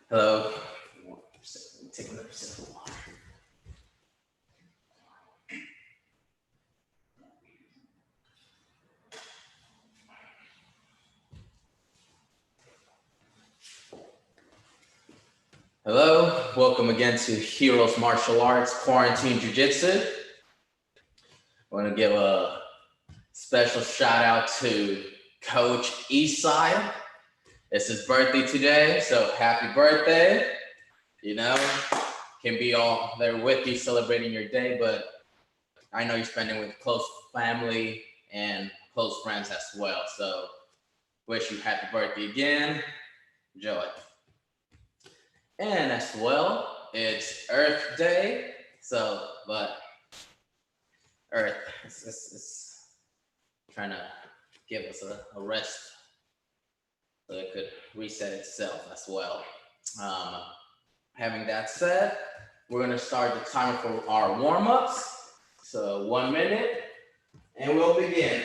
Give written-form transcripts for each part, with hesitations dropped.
Hello. Take another sip of water. Hello, welcome again to Heroes Martial Arts Quarantine Jiu Jitsu. I want to give a special shout out to Coach Eastside. It's his birthday today, so happy birthday. You know, can be all there with you celebrating your day, but I know you're spending with close family and close friends as well. So wish you happy birthday again. Enjoy. And as well, it's Earth Day. So, but Earth is trying to give us a rest so it could reset itself as well. Having that said, we're going to start the timer for our warm-ups. So 1 minute, and we'll begin.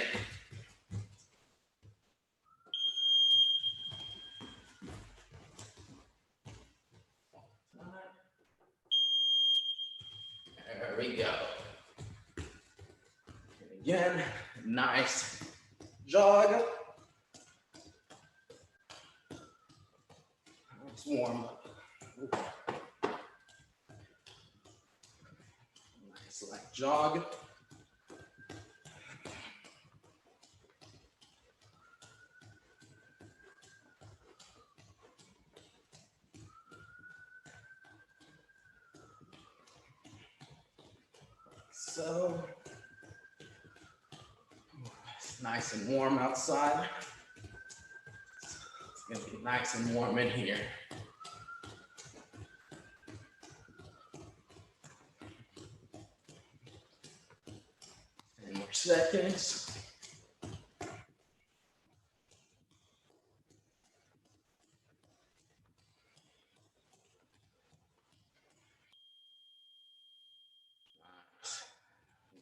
There we go. Again, nice jog. Let's warm up. Nice light jog. So, it's nice and warm outside. It's gonna be nice and warm in here. 10 more seconds.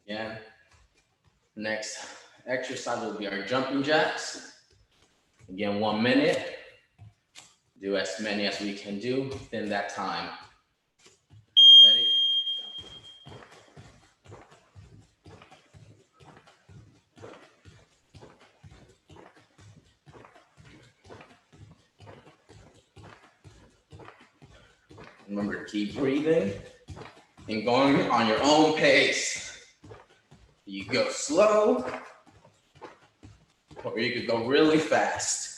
Again, next exercise will be our jumping jacks. Again, 1 minute. Do as many as we can do within that time. Ready? Remember to keep breathing and going on your own pace. You go slow, or you could go really fast.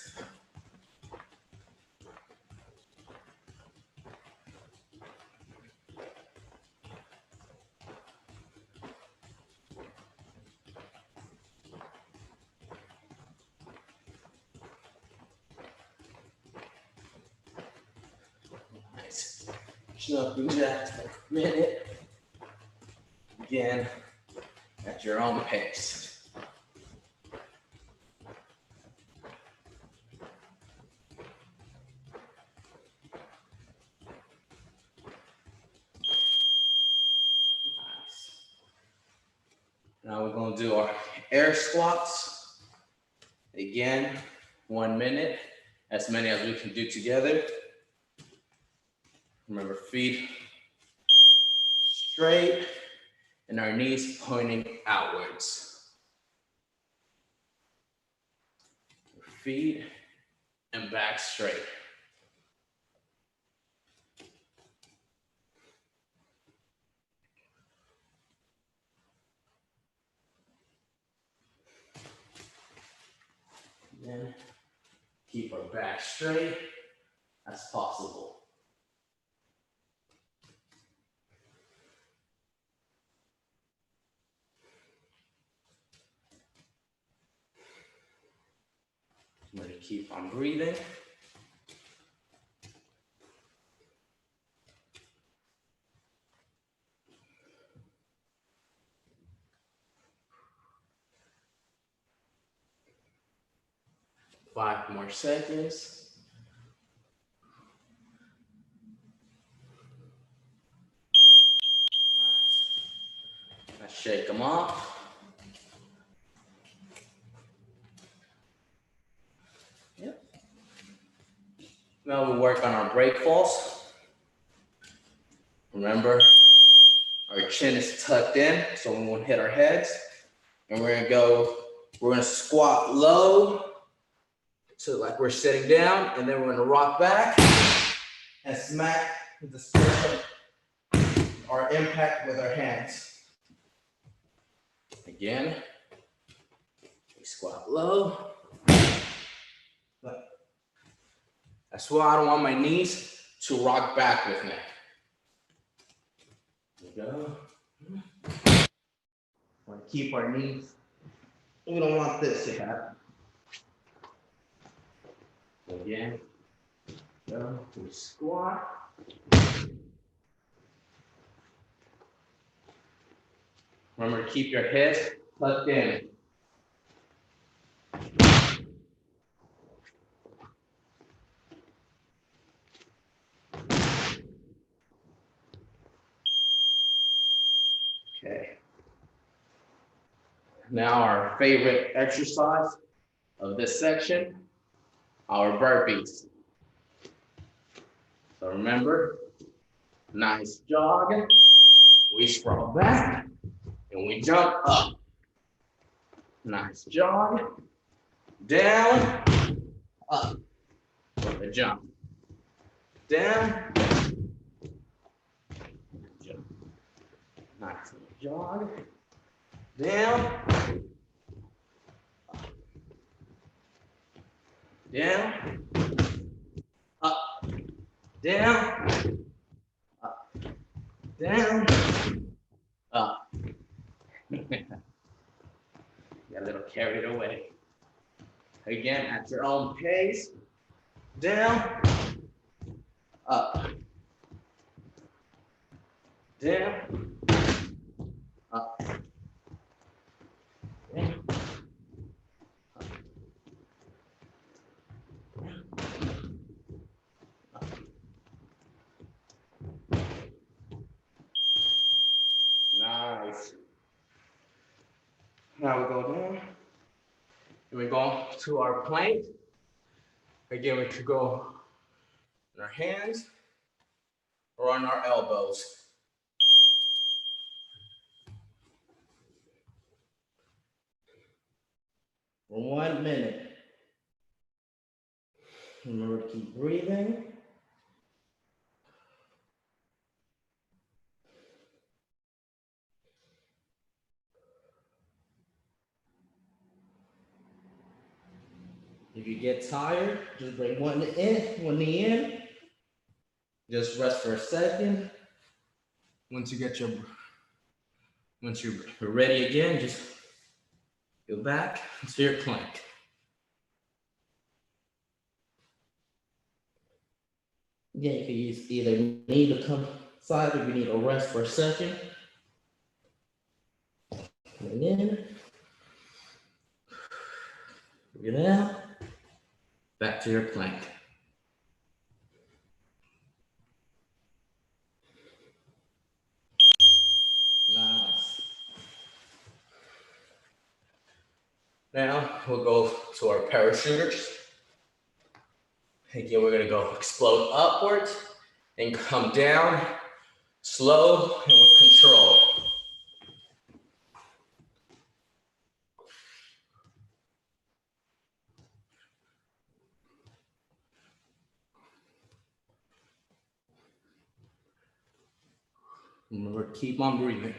Nice. Jumping jacks for a minute. Again, at your own pace. Nice. Now we're going to do our air squats. Again, 1 minute, as many as we can do together. Remember, feet straight and our knees pointing outwards. Feet and back straight. Then keep our back straight as possible. I'm going to keep on breathing. Five more seconds. Nice. Let's shake them off. Yep. Now we work on our break falls. Remember, our chin is tucked in, so we won't hit our heads. And we're gonna squat low, so like we're sitting down, and then we're gonna rock back and smack the surface or impact with our hands. Again, we squat low. That's why I don't want my knees to rock back with me. There we go. Want to keep our knees. We don't want this to happen. Again, go. We squat. Remember to keep your head tucked in. Okay. Now our favorite exercise of this section, our burpees. So remember, nice jog. We sprawl back and we jump up. Nice jog. Down, up. With a jump. Down, jump. Nice jog. Down, up. Down, up. Down, up. Down, up. Got a little carried away. Again, at your own pace. Down, up. Down, up. Down, up. Up. Nice. Now we go down. And we go to our plank. Again, we could go on our hands or on our elbows. For 1 minute. Remember to keep breathing. If you get tired, just bring one knee in. Just rest for a second. Once you're ready again, just go back to your plank. Again, you can use either knee to come side if you need a rest for a second. And in. Breathe out. Back to your plank. Nice. Now we'll go to our parachuters. Again, we're gonna go explode upwards and come down slow and with control. Remember, keep on breathing.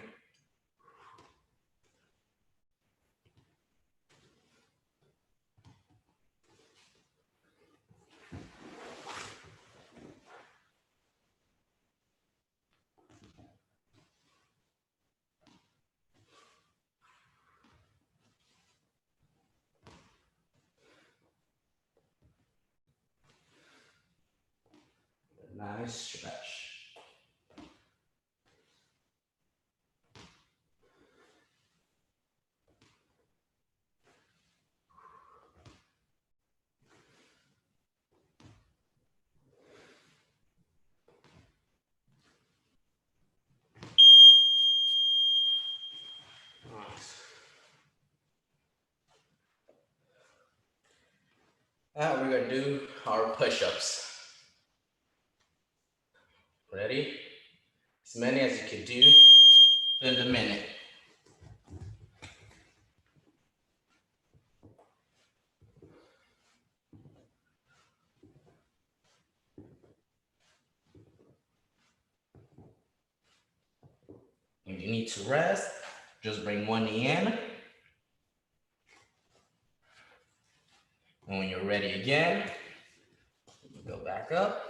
Nice stretch. Nice. Now we're gonna do our push-ups. Ready? As many as you can do in the minute. If you need to rest, just bring one knee in. And when you're ready again, go back up.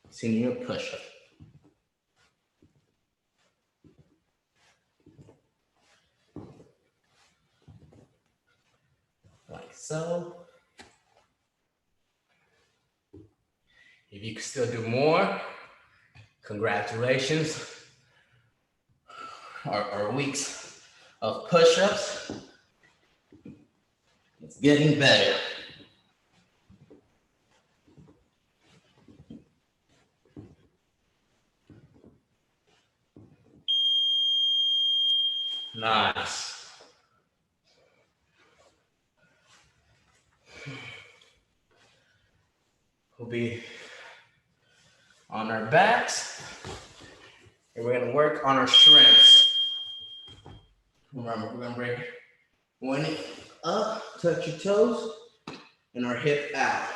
Continue your push-up. Like so. If you can still do more, congratulations. Our weeks of push-ups, it's getting better. Nice. We'll be on our backs, and we're gonna work on our strengths. Remember, we're gonna bring one knee up, touch your toes, and our hip out.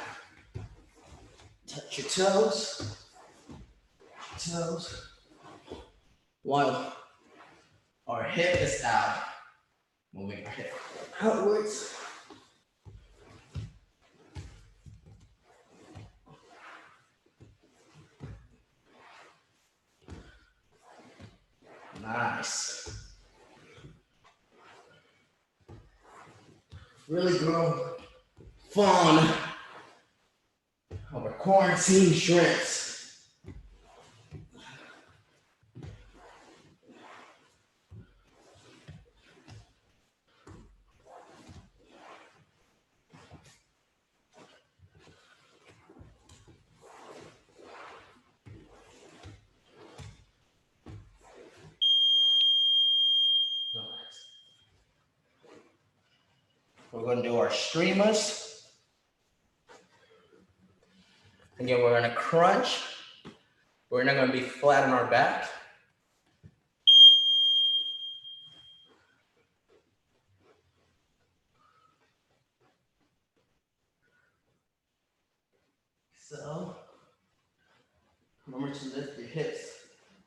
Touch your toes, while our hip is out. Moving our hip outwards. Nice. Really grow fond of our quarantine strengths. We're going to do our streamers. Again, we're going to crunch. We're not going to be flat on our back. So, remember to lift your hips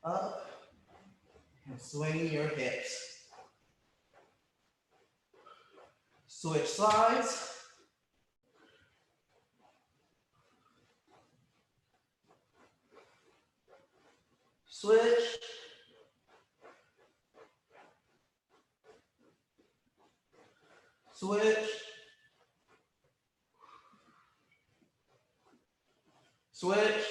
up and swing your hips. Switch sides. Switch. Switch. Switch.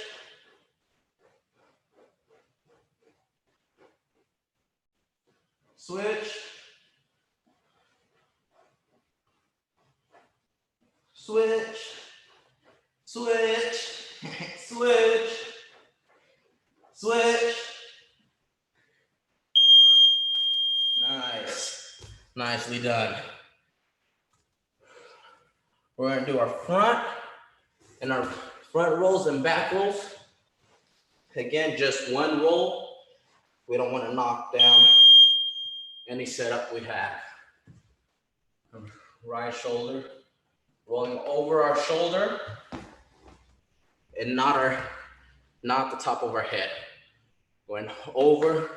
Switch. Switch. Switch. Switch. Switch. Nice. Nicely done. We're going to do our front and our front rolls and back rolls. Again, just one roll. We don't want to knock down any setup we have. Right shoulder rolling over our shoulder and not the top of our head. Going over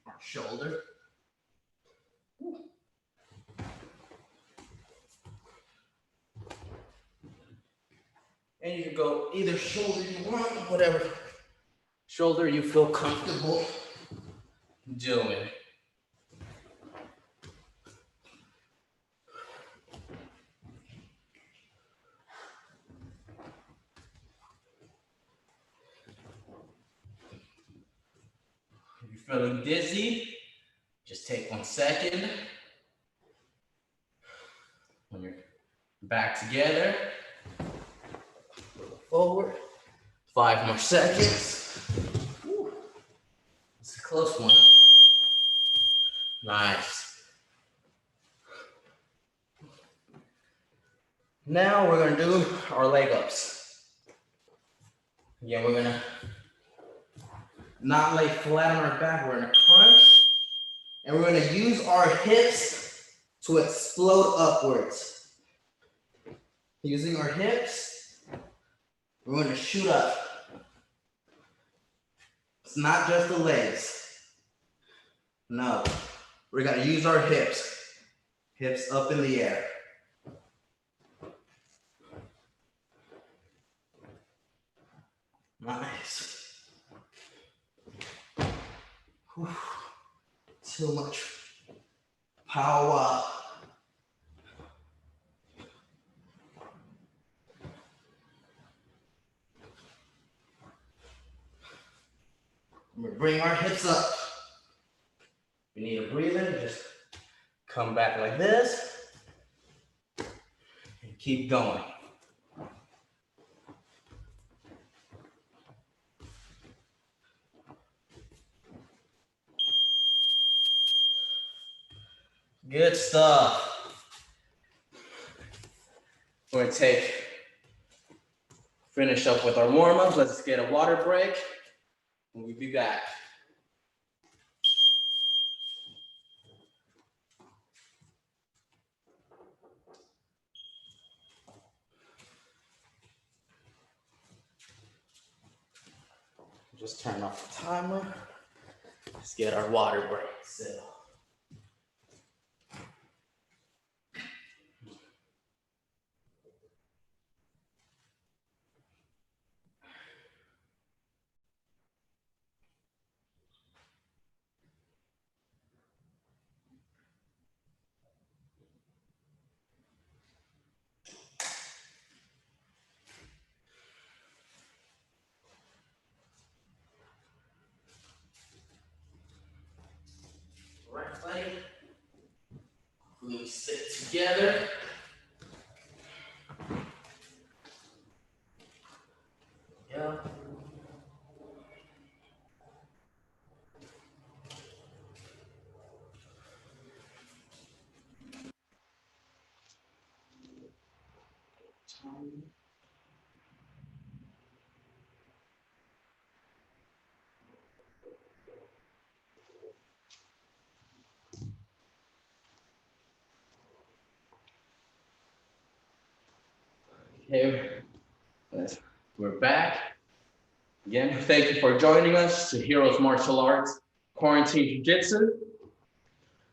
our shoulder. And you can go either shoulder you want, whatever shoulder you feel comfortable doing. If you're feeling dizzy, just take 1 second. When you're back together, forward. 5 more seconds. Whew. It's a close one. Nice. Now we're going to do our leg ups. Again, we're going to not lay flat on our back. We're gonna crunch, and we're gonna use our hips to explode upwards. Using our hips, we're gonna shoot up. It's not just the legs. No, we're gonna use our hips. Hips up in the air. Nice. Whew. Too much power. We're gonna bring our hips up. We need a breather, just come back like this and keep going. Good stuff. We're gonna finish up with our warm-up. Let's get a water break and we'll be back. Just turn off the timer. Let's get our water break. So. Right leg, glutes sit together. Yeah. Okay, we're back. Again, thank you for joining us to Heroes Martial Arts Quarantine Jiu Jitsu.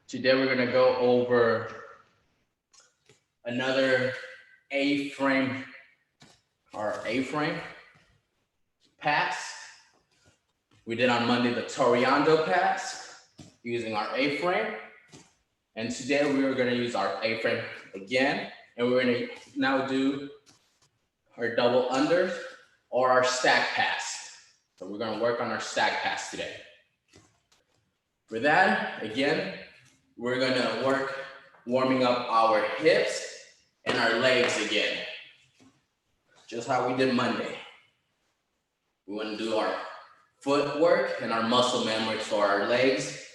Today we're gonna go over another A-frame pass. We did on Monday the Toriando pass using our A-frame. And today we are gonna use our A-frame again. And we're gonna now do our double unders or our stack pass. So we're gonna work on our stack pass today. For that, again, we're gonna work warming up our hips and our legs again. Just how we did Monday. We wanna do our footwork and our muscle memory for our legs.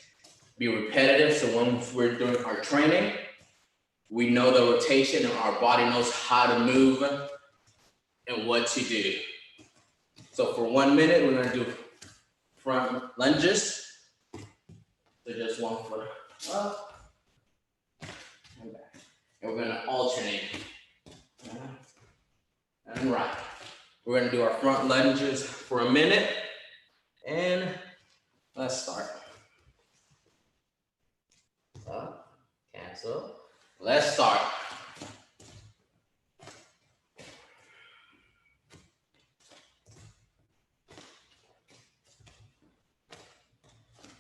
Be repetitive, so when we're doing our training, we know the rotation and our body knows how to move and what to do. So for 1 minute, we're gonna do front lunges. So just 1 foot up and back. And we're gonna alternate. And right. We're gonna do our front lunges for a minute. And let's start. Up, cancel. Let's start.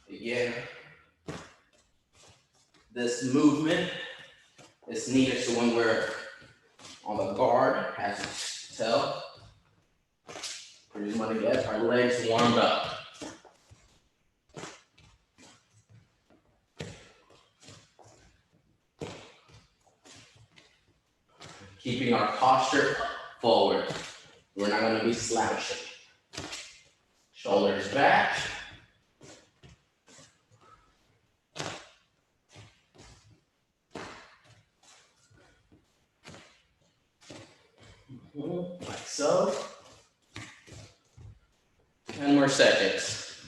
Again, this movement is needed so when we're on the guard, as you can tell, we just want to get our legs warmed up. Keeping our posture forward. We're not going to be slouching. Shoulders back. Like so. 10 more seconds.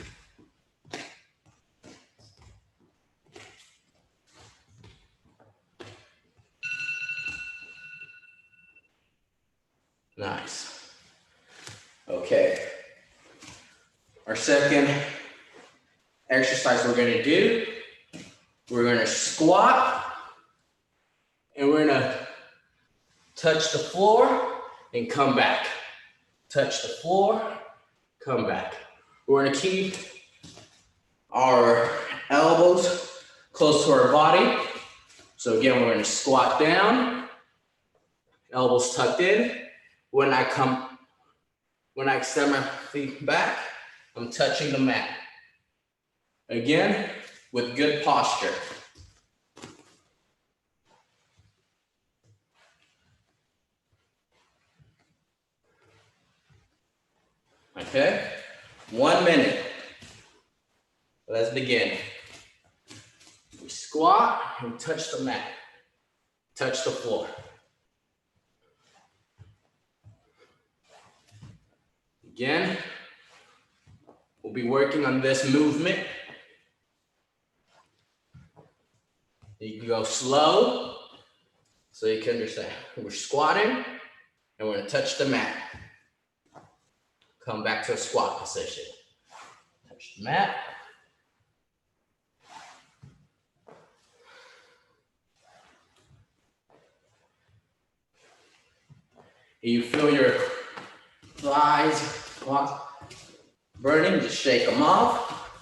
Okay. Our second exercise we're gonna do, we're gonna squat and we're gonna touch the floor and come back. Touch the floor, come back. We're gonna keep our elbows close to our body. So again, we're gonna squat down, elbows tucked in. When I extend my feet back, I'm touching the mat. Again, with good posture. Okay, 1 minute. Let's begin. We squat and touch the mat. Touch the floor. Again, we'll be working on this movement. You can go slow so you can understand. We're squatting and we're gonna touch the mat. Come back to a squat position. Touch the mat. You feel your thighs burning, just shake them off.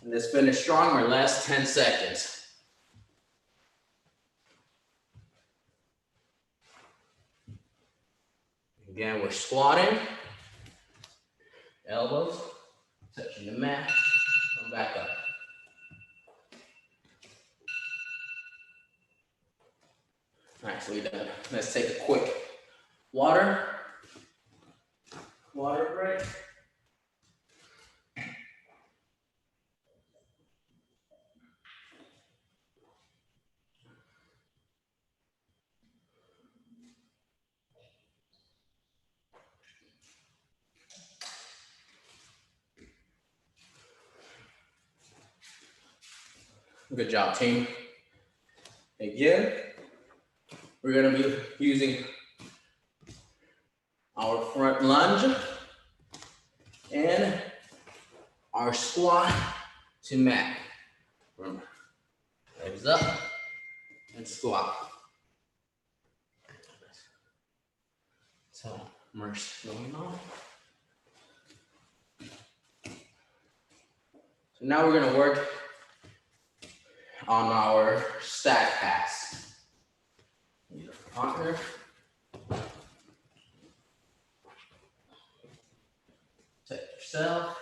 And let's finish strong or last 10 seconds. Again, we're squatting, elbows touching the mat, come back up. Nicely done. Let's take a quick water break. Good job, team. Again, we're gonna be using our front lunge and our squat to mat. Remember, legs up and squat. So, immerse going on. So now we're gonna work on our stack pass. Need a partner. Protect yourself.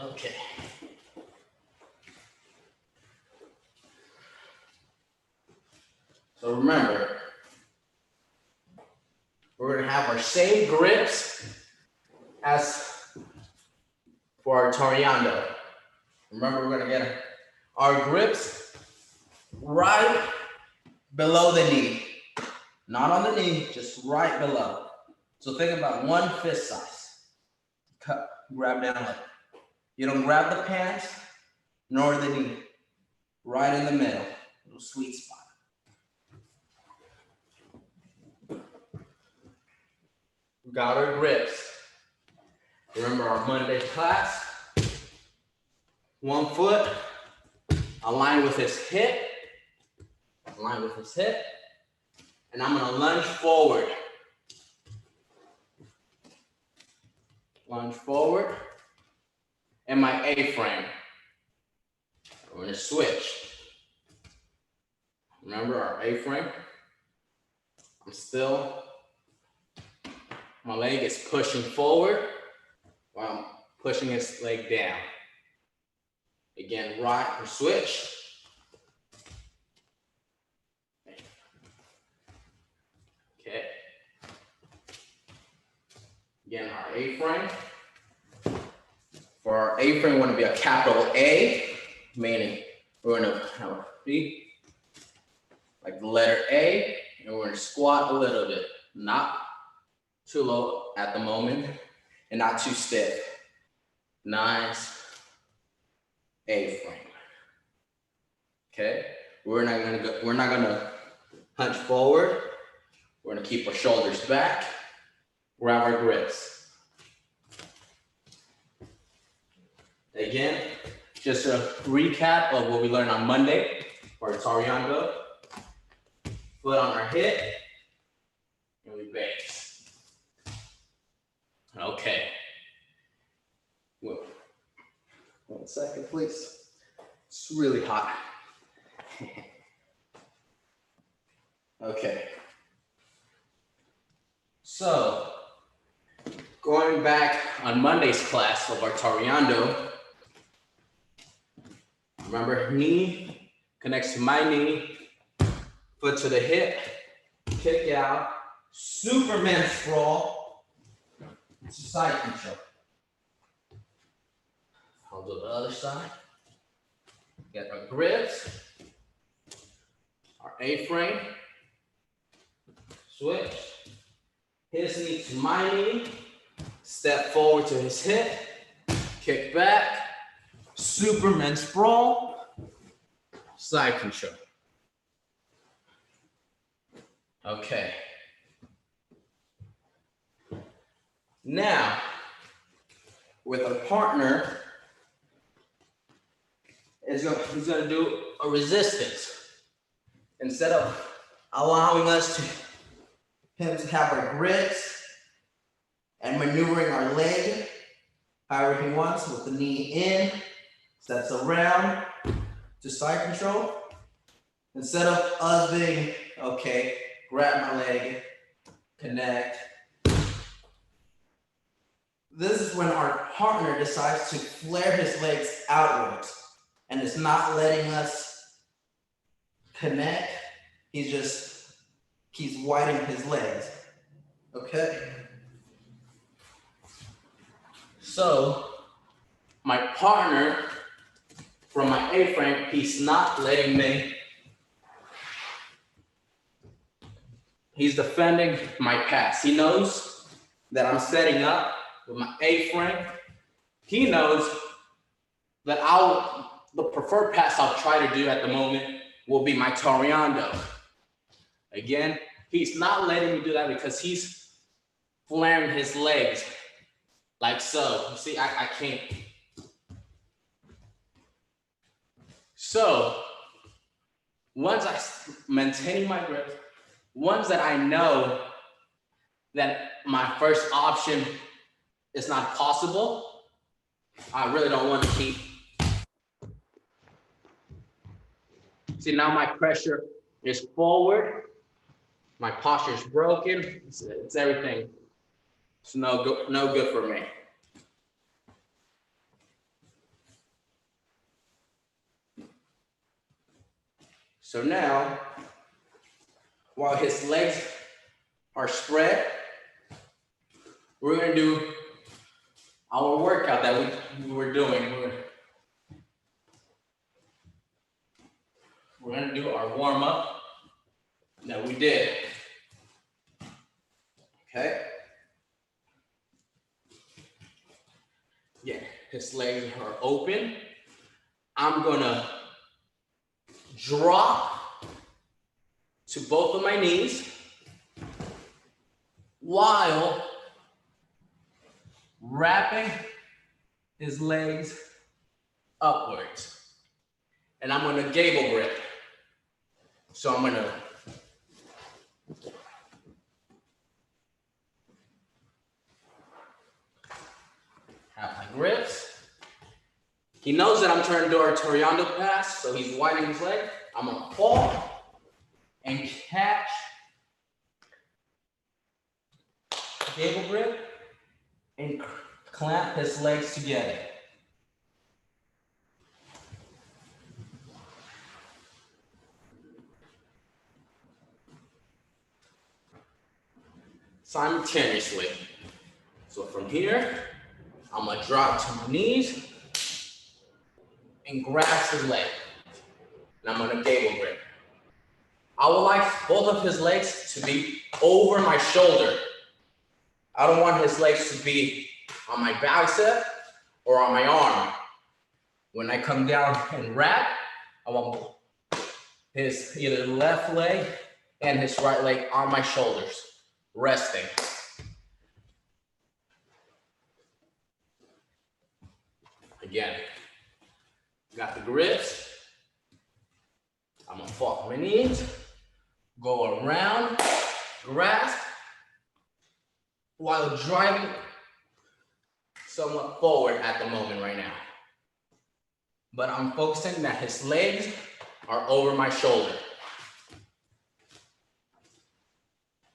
Okay. So remember, we're gonna have our same grips as for our Toriando. Remember, we're gonna get our grips right below the knee. Not on the knee, just right below. So think about one fist size. Grab down like, you don't grab the pants, nor the knee. Right in the middle, little sweet spot. We got our grips. Remember our Monday class. One foot aligned with his hip. Align with his hip. And I'm gonna lunge forward. Lunge forward. And my A-frame. We're gonna switch. Remember our A-frame? My leg is pushing forward while I'm pushing his leg down. Again, right or switch. Okay. Again, our A-frame. For our A-frame, we want to be a capital A, meaning we're going to have our feet like the letter A, and we're going to squat a little bit, not too low at the moment, and not too stiff. Nice A-frame. Okay, we're not gonna Hunch forward. We're gonna keep our shoulders back. Grab our grips. Again, just a recap of what we learned on Monday for Toriando. Foot on our hip, and we base. Okay. Whoa. 1 second, please. It's really hot. Okay. So, going back on Monday's class of our Toriando, remember, knee connects to my knee, foot to the hip, kick out, Superman sprawl, to side control. I'll do the other side. Get our grips, our A-frame, switch, his knee to my knee, step forward to his hip, kick back, Superman sprawl, side control. Okay. Now, with our partner, he's going to do a resistance. Instead of allowing him to have our grips and maneuvering our leg however he wants, with the knee in, steps around to side control. Instead of us being, okay, grab my leg, connect. This is when our partner decides to flare his legs outwards and is not letting us connect. He just keeps widening his legs. Okay? So, my partner, from my A-frame, he's not letting me. He's defending my pass. He knows that I'm setting up with my A-frame. He knows that the preferred pass I'll try to do at the moment will be my Toriando. Again, he's not letting me do that because he's flaring his legs like so. You see, I can't. So, once I maintaining my grip, once that I know that my first option is not possible, I really don't want to keep. See, now my pressure is forward. My posture is broken. It's everything. It's no good for me. So now, while his legs are spread, we're going to do our workout that we were doing. We're going to do our warm-up that we did. Okay? Yeah, his legs are open. I'm going to drop to both of my knees while wrapping his legs upwards. And I'm going to gable grip. So I'm going to have my grips. He knows that I'm trying to do our Toriando pass, so he's widening his leg. I'm going to fall and catch gable grip and clamp his legs together. Simultaneously. So from here, I'm gonna drop to my knees and grasp his leg. And I'm gonna gable grip. I would like both of his legs to be over my shoulder. I don't want his legs to be on my bicep or on my arm. When I come down and wrap, I want his either left leg and his right leg on my shoulders, resting. Again, got the grips. I'm gonna fall on my knees, go around, grasp, while driving somewhat forward at the moment right now. But I'm focusing that his legs are over my shoulder.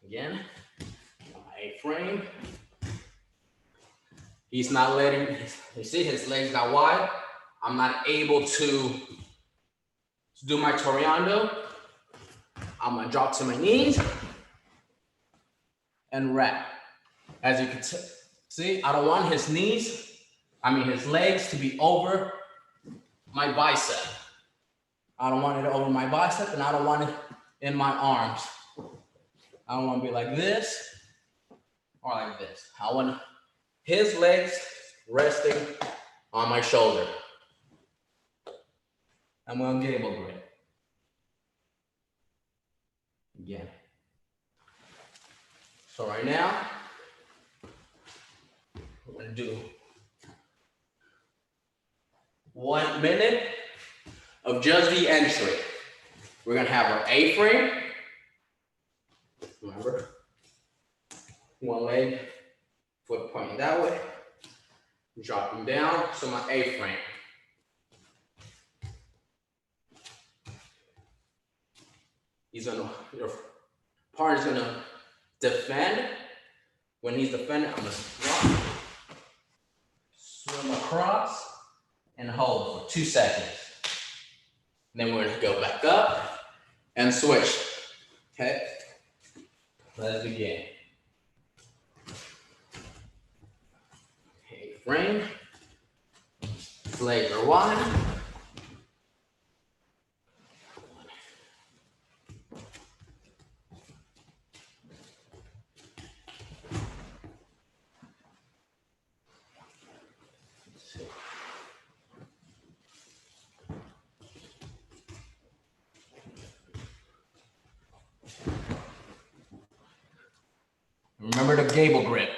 Again, A-frame. He's not letting, you see his legs got wide. I'm not able to do my Toreando. I'm gonna drop to my knees and wrap. As you can see, I don't want his his legs to be over my bicep. I don't want it over my bicep, and I don't want it in my arms. I don't want to be like this or like this. I want his legs resting on my shoulder. I'm going to gable grip. Again. So right now, we're going to do 1 minute of just the entry. We're going to have our A-frame. Remember, one leg, foot pointing that way, dropping down, so my A-frame. Your partner's gonna defend. When he's defending, I'm gonna drop, swim across, and hold for 2 seconds. And then we're gonna go back up and switch. Okay, let's begin. A-frame, legs are wide. Remember the gable grip.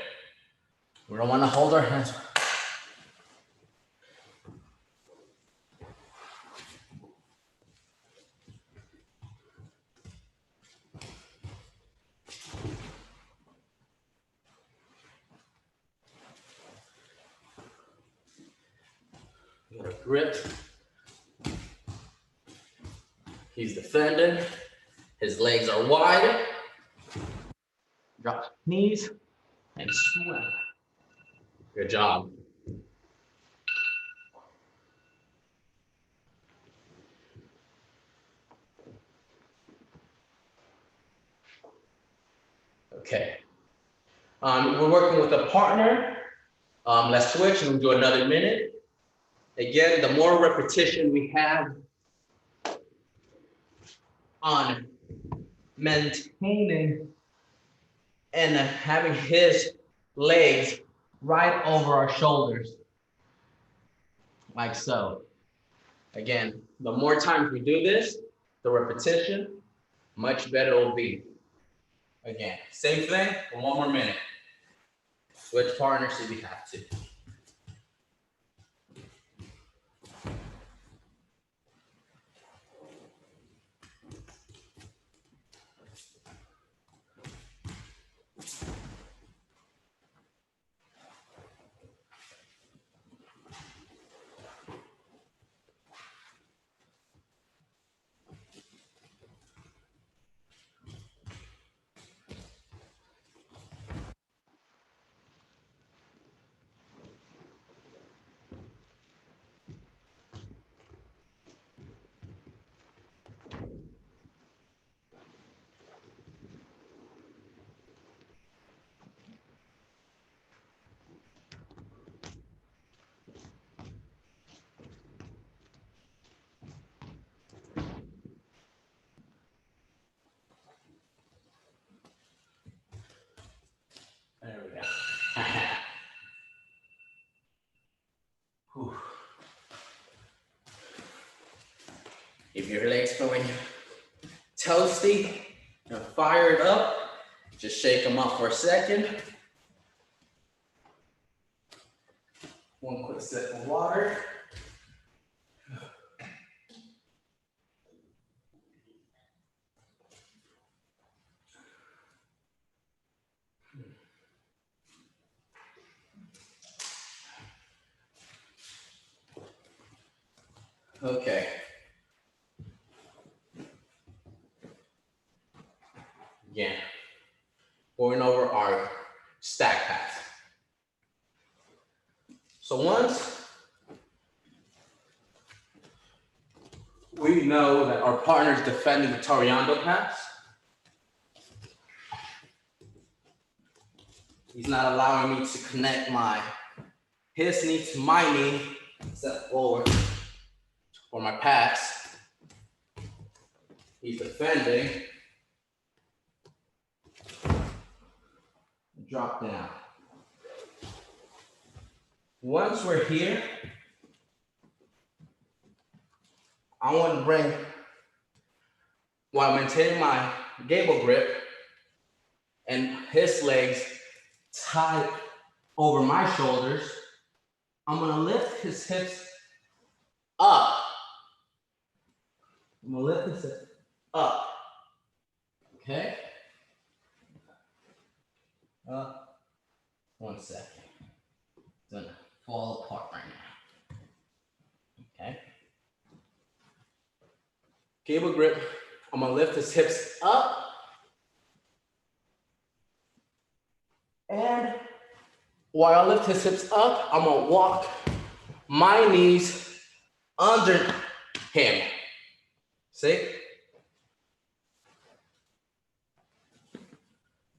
We don't want to hold our hands. Get a grip. He's defending. His legs are wide. Drop knees and swim. Good job. Okay. We're working with a partner. Let's switch and we'll do another minute. Again, the more repetition we have on maintaining and having his legs right over our shoulders, like so. Again, the more times we do this, the repetition, much better it will be. Again, same thing for 1 more minute. Switch partners if you have to. There we go. Whew. If your legs feeling toasty, Now fire it up. Just shake them up for a second. One quick sip of water. Okay. Again, going over our stack pass. So once we know that our partner is defending the Toriando pass, he's not allowing me to connect his knee to my knee, step forward for my pass. He's defending. Drop down. Once we're here, I want to bring, while maintaining my gable grip and his legs tied over my shoulders, I'm gonna lift his hips up. I'm gonna lift his hips up. Okay? Up. 1 second. It's gonna fall apart right now. Okay? Cable grip. I'm gonna lift his hips up. And while I lift his hips up, I'm gonna walk my knees under him. See?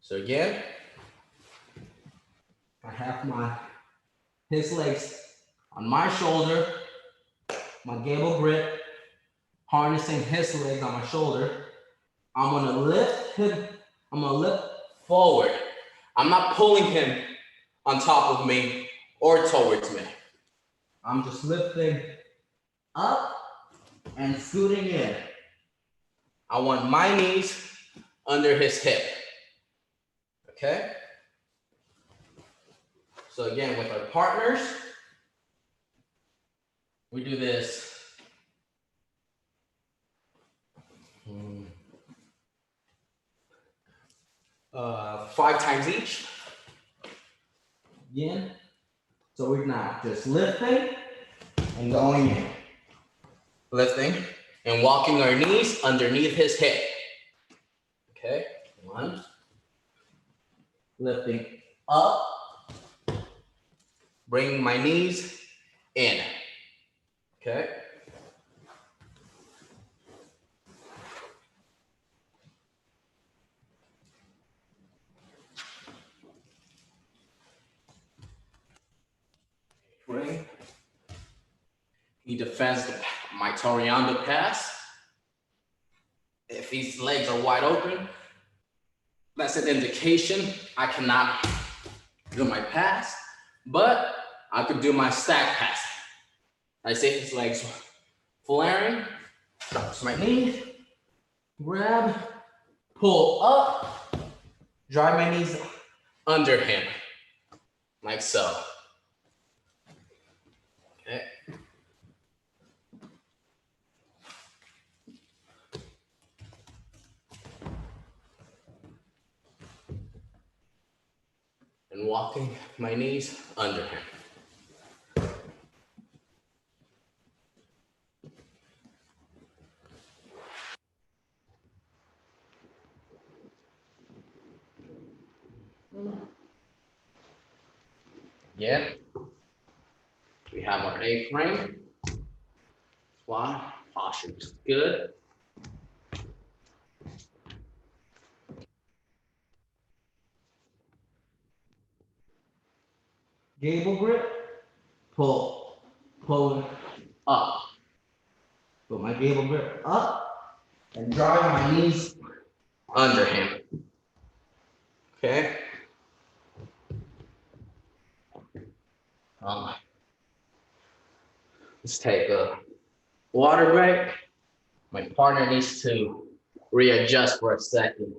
So again, I have his legs on my shoulder, my gable grip, harnessing his legs on my shoulder. I'm gonna lift him, I'm gonna lift forward. I'm not pulling him on top of me or towards me. I'm just lifting up and scooting in. I want my knees under his hip. Okay? So again, with our partners, we do this 5 times each. Again. So we're now just lifting and going in. Lifting and walking our knees underneath his hip. Okay, 1. Lifting up. Bringing my knees in. Okay. Bring. He defends my Toriando pass. If his legs are wide open, that's an indication I cannot do my pass, but I could do my stack pass. I see his legs flaring, drops my knee, grab, pull up, drive my knees under him, like so. Okay. And walking my knees under him. Yeah. We have our A-frame. Squat, posture is good. Gable grip, pull up. Put my gable grip up and drive my knees under him. Okay. Let's take a water break. My partner needs to readjust for a second.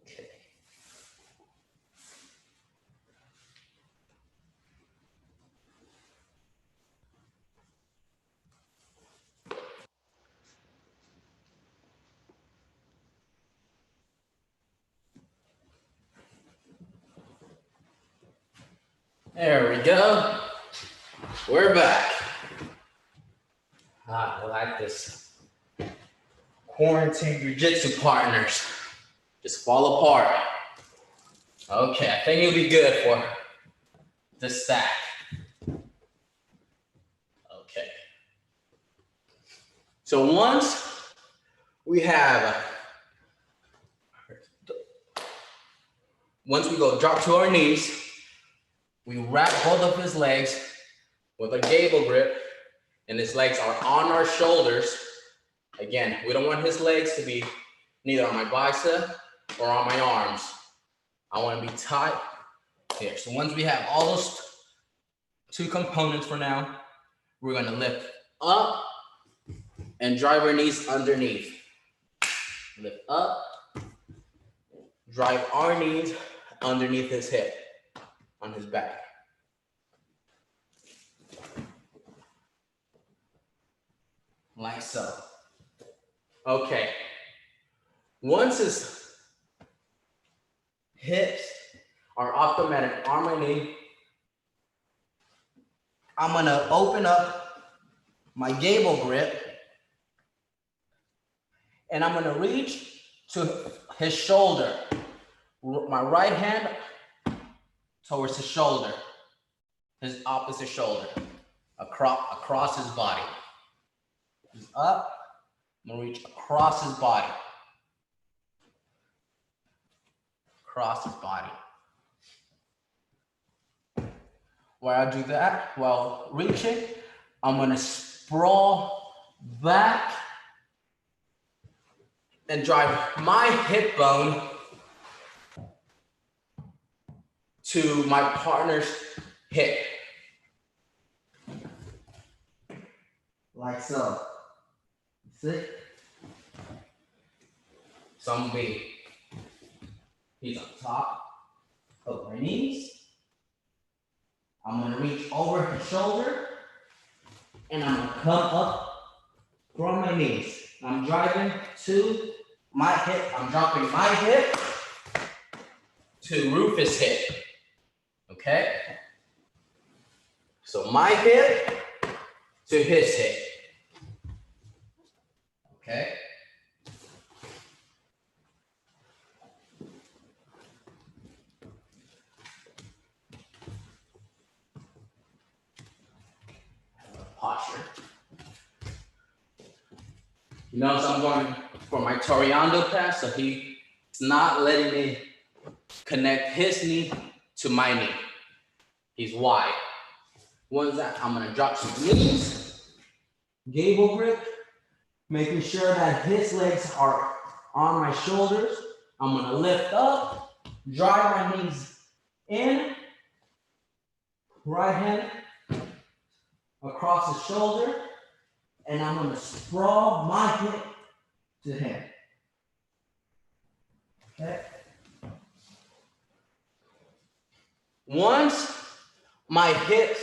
Okay. There we go. We're back. I like this. Quarantine jiu-jitsu partners just fall apart. Okay, I think it'll be good for the stack. Okay. So once we go drop to our knees, we wrap both of his legs with a gable grip, and his legs are on our shoulders. Again, we don't want his legs to be neither on my bicep or on my arms. I want to be tight here. So once we have all those two components for now, we're going to lift up and drive our knees underneath. Lift up, drive our knees underneath his hip, on his back. Like so. Okay. Once his hips are off the mat and on my knee, I'm gonna open up my gable grip and I'm gonna reach to his shoulder. My right hand towards his shoulder, his opposite shoulder, across his body. He's up, I'm gonna reach across his body. Across his body. While I do that, while reaching, I'm gonna sprawl back and drive my hip bone to my partner's hip. Like so. See? So I'm gonna be, he's on top of my knees. I'm gonna reach over his shoulder and I'm gonna come up from my knees. I'm driving to my hip. I'm dropping my hip to Rufus' hip. Okay? So my hip to his hip. Okay? Posture. You notice I'm going for my Toriando pass, so he's not letting me connect his knee to my knee. He's wide. Once that, I'm gonna drop some knees, gable grip, making sure that his legs are on my shoulders. I'm gonna lift up, drive my knees in, right hand across his shoulder, and I'm gonna sprawl my hip to him. Okay? Once my hips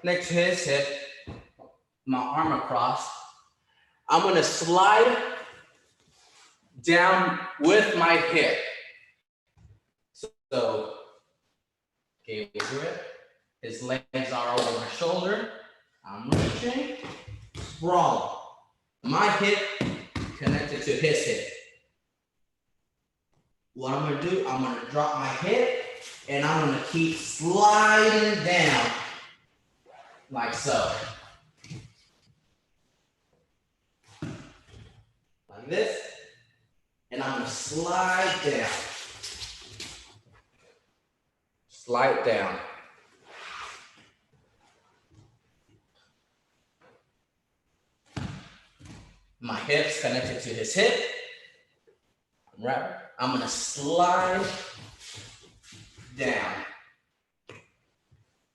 next to his hip, my arm across, I'm gonna slide down with my hip. So, gable grip, his legs are over my shoulder, I'm reaching, sprawl. My hip connected to his hip. What I'm gonna do, I'm gonna drop my hip and I'm gonna keep sliding down like so. this, and I'm gonna slide down. Slide down. My hips connected to his hip. Right. I'm gonna slide down.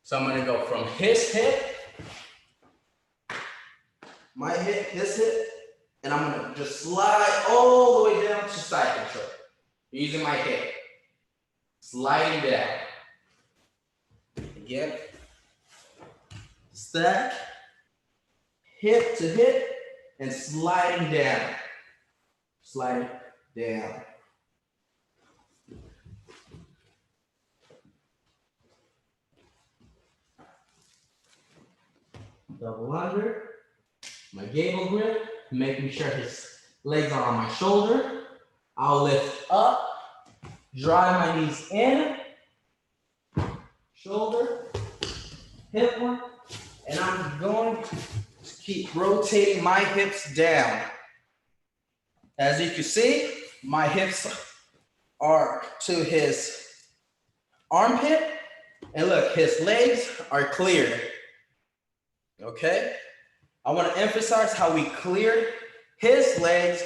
So I'm gonna go from his hip, my hip, his hip, and I'm gonna just slide all the way down to side control. Using my hip. Sliding down. Again. Stack. Hip to hip and sliding down. Sliding down. Double under. My gable grip, making sure his legs are on my shoulder. I'll lift up, drive my knees in, shoulder, hip one, and I'm going to keep rotating my hips down. As you can see, my hips are to his armpit, and look, his legs are cleared. Okay? I want to emphasize how we cleared his legs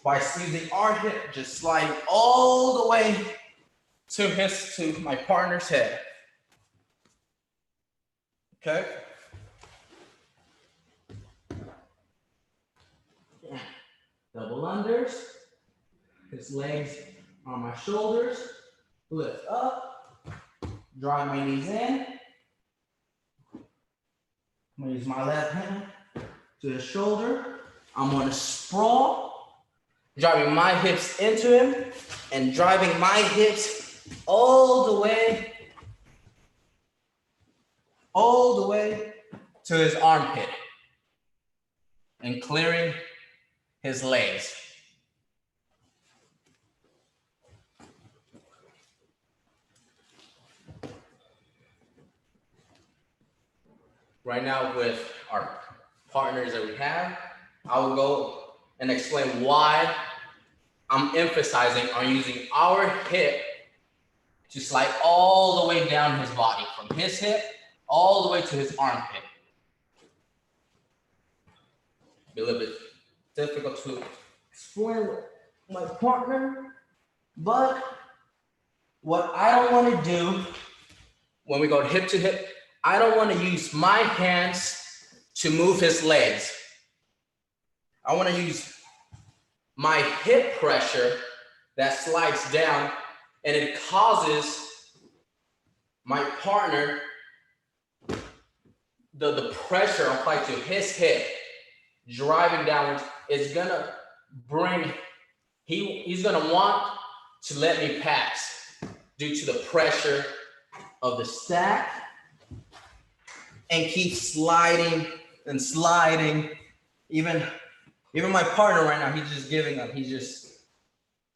by using our hip, just sliding all the way to my partner's head. Okay? Double unders. His legs on my shoulders. Lift up. Drive my knees in. I'm gonna use my left hand to his shoulder. I'm gonna sprawl, driving my hips into him and driving my hips all the way to his armpit and clearing his legs. Right now with our partners that we have, I will go and explain why I'm emphasizing on using our hip to slide all the way down his body, from his hip all the way to his armpit. Be a little bit difficult to explain with my partner, but what I don't want to do when we go hip to hip, I don't want to use my hands to move his legs. I want to use my hip pressure that slides down, and it causes my partner, the pressure applied to his hip, driving downwards, is gonna bring, he's gonna want to let me pass due to the pressure of the stack, and keep sliding and sliding. Even my partner right now, he's just giving up. He's just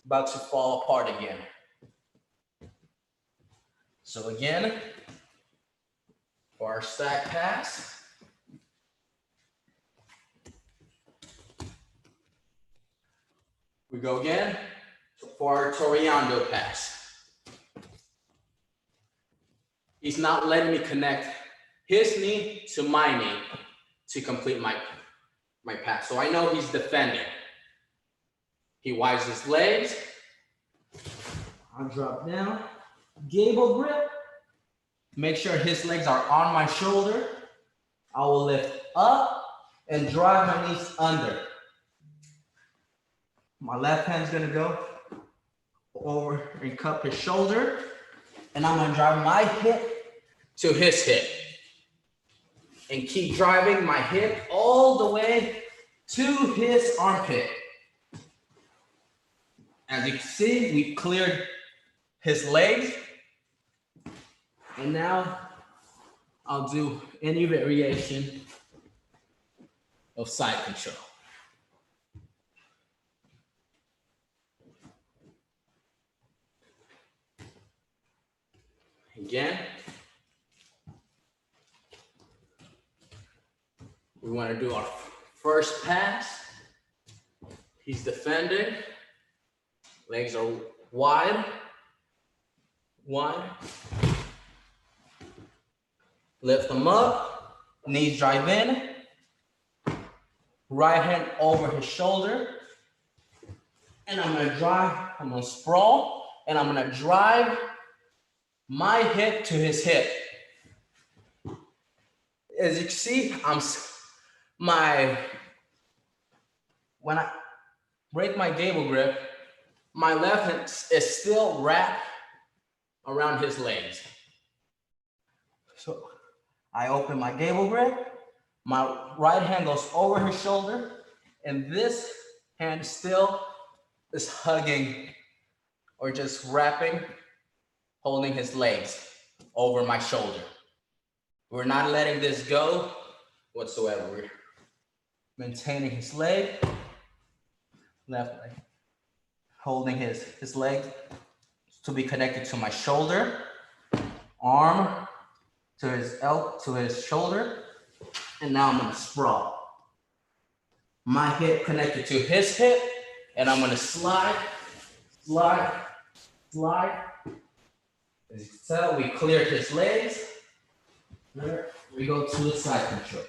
about to fall apart again. So again, for our stack pass, we go again for our Toreando pass. He's not letting me connect his knee to my knee to complete my pass. So I know he's defending. He wides his legs. I'll drop down. Gable grip. Make sure his legs are on my shoulder. I will lift up and drive my knees under. My left hand's gonna go over and cup his shoulder. And I'm gonna drive my hip to his hip. And keep driving my hip all the way to his armpit. As you can see, we cleared his legs. And now I'll do any variation of side control. Again, we want to do our first pass. He's defending. Legs are wide. Lift them up. Knees drive in. Right hand over his shoulder. And I'm gonna sprawl, and I'm gonna drive my hip to his hip. As you can see, when I break my gable grip, my left hand is still wrapped around his legs. So I open my gable grip, my right hand goes over his shoulder, and this hand still is hugging or just wrapping, holding his legs over my shoulder. We're not letting this go whatsoever. We're maintaining his leg, left leg, holding his leg to be connected to my shoulder, arm to his shoulder, and now I'm gonna sprawl. My hip connected to his hip, and I'm gonna slide. As you can tell, we cleared his legs. There we go to the side control.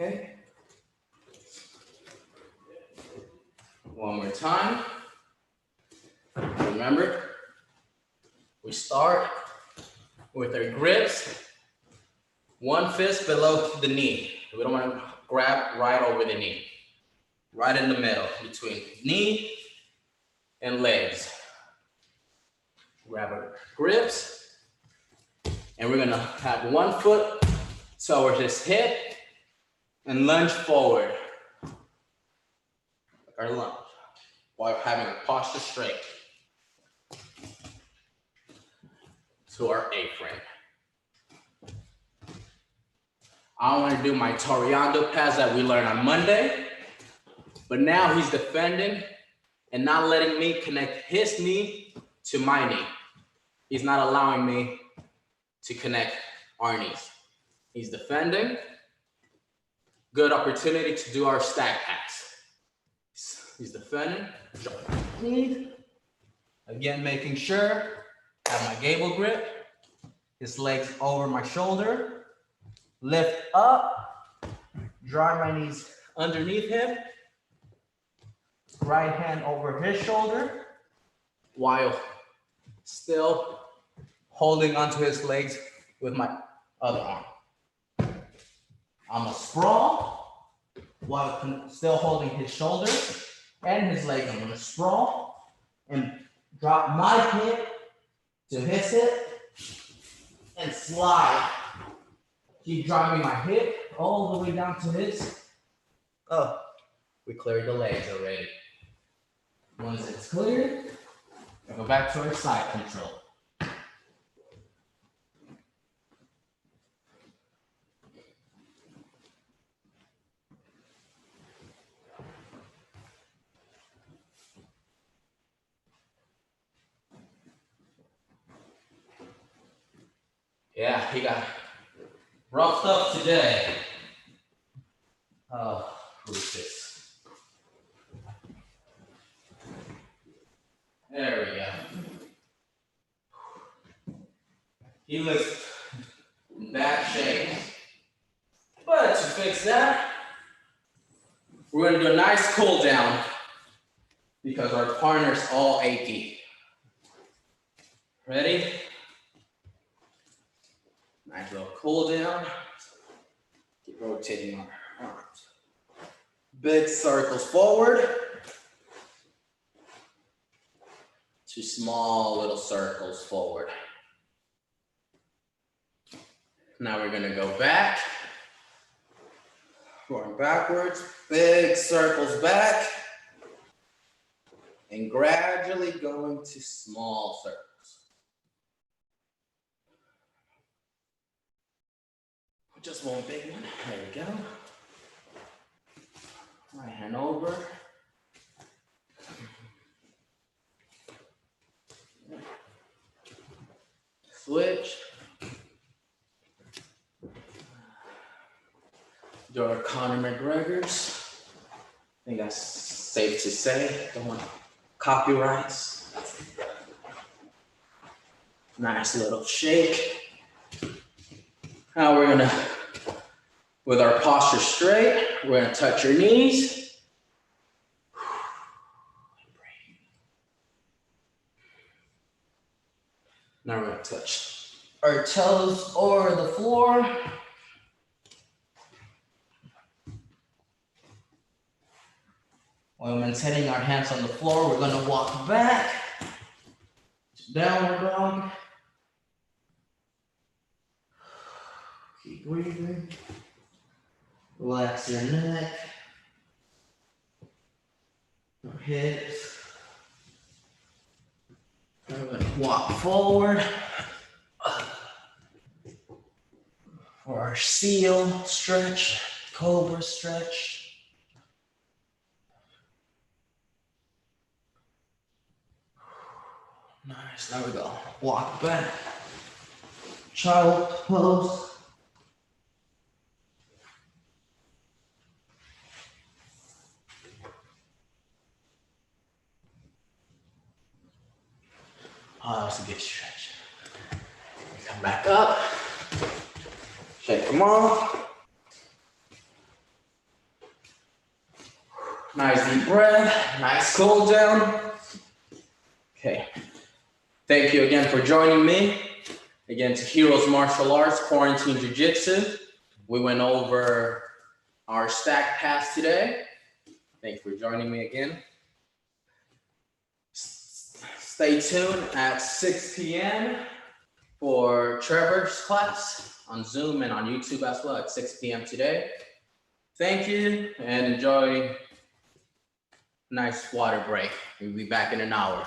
Okay. One more time. Remember, we start with our grips, one fist below the knee. We don't want to grab right over the knee. Right in the middle, between knee and legs. Grab our grips, and we're gonna have one foot towards his hip and lunge forward. Like our lunge, while having our posture straight to our A-frame. I want to do my Toriando pass that we learned on Monday, but now he's defending and not letting me connect his knee to my knee. He's not allowing me to connect our knees. He's defending. Good opportunity to do our stack pass. He's defending. Again, making sure I have my gable grip. His legs over my shoulder. Lift up. Drive my knees underneath him. Right hand over his shoulder, while still holding onto his legs with my other arm. I'm gonna sprawl while still holding his shoulders and his legs. I'm gonna sprawl and drop my hip to his hip and slide. Keep driving my hip all the way down to his. Oh, we cleared the legs already. Once it's cleared, we'll go back to our side control. Yeah, he got roughed up today. Oh, who's this? There we go. He looks in bad shape. But to fix that, we're gonna do a nice cool down because our partner's all achy. Ready? Nice little cool down. Keep rotating our arms. Big circles forward. Two small little circles forward. Now we're gonna go back. Going backwards, big circles back. And gradually going to small circles. Just one big one, there we go. Right hand over. switch. Your Conor McGregor's. I think that's safe to say. Don't want copyrights. Nice little shake. Now we're gonna, with our posture straight, we're gonna touch your knees. Now we're gonna touch our toes or the floor. While maintaining our hands on the floor, we're gonna walk back to downward dog. Keep breathing. Relax your neck, your hips. We're gonna walk forward for our seal stretch, cobra stretch. Nice, there we go. Walk back. Child pose. Oh, that was a good stretch. Come back up. Shake them off. Nice deep breath. Nice cool down. Okay. Thank you again for joining me. Again, to Heroes Martial Arts, Quarantine Jiu Jitsu. We went over our stack pass today. Thank you for joining me again. Stay tuned at 6 p.m. for Trevor's class on Zoom and on YouTube as well at 6 p.m. today. Thank you and enjoy a nice water break. We'll be back in an hour.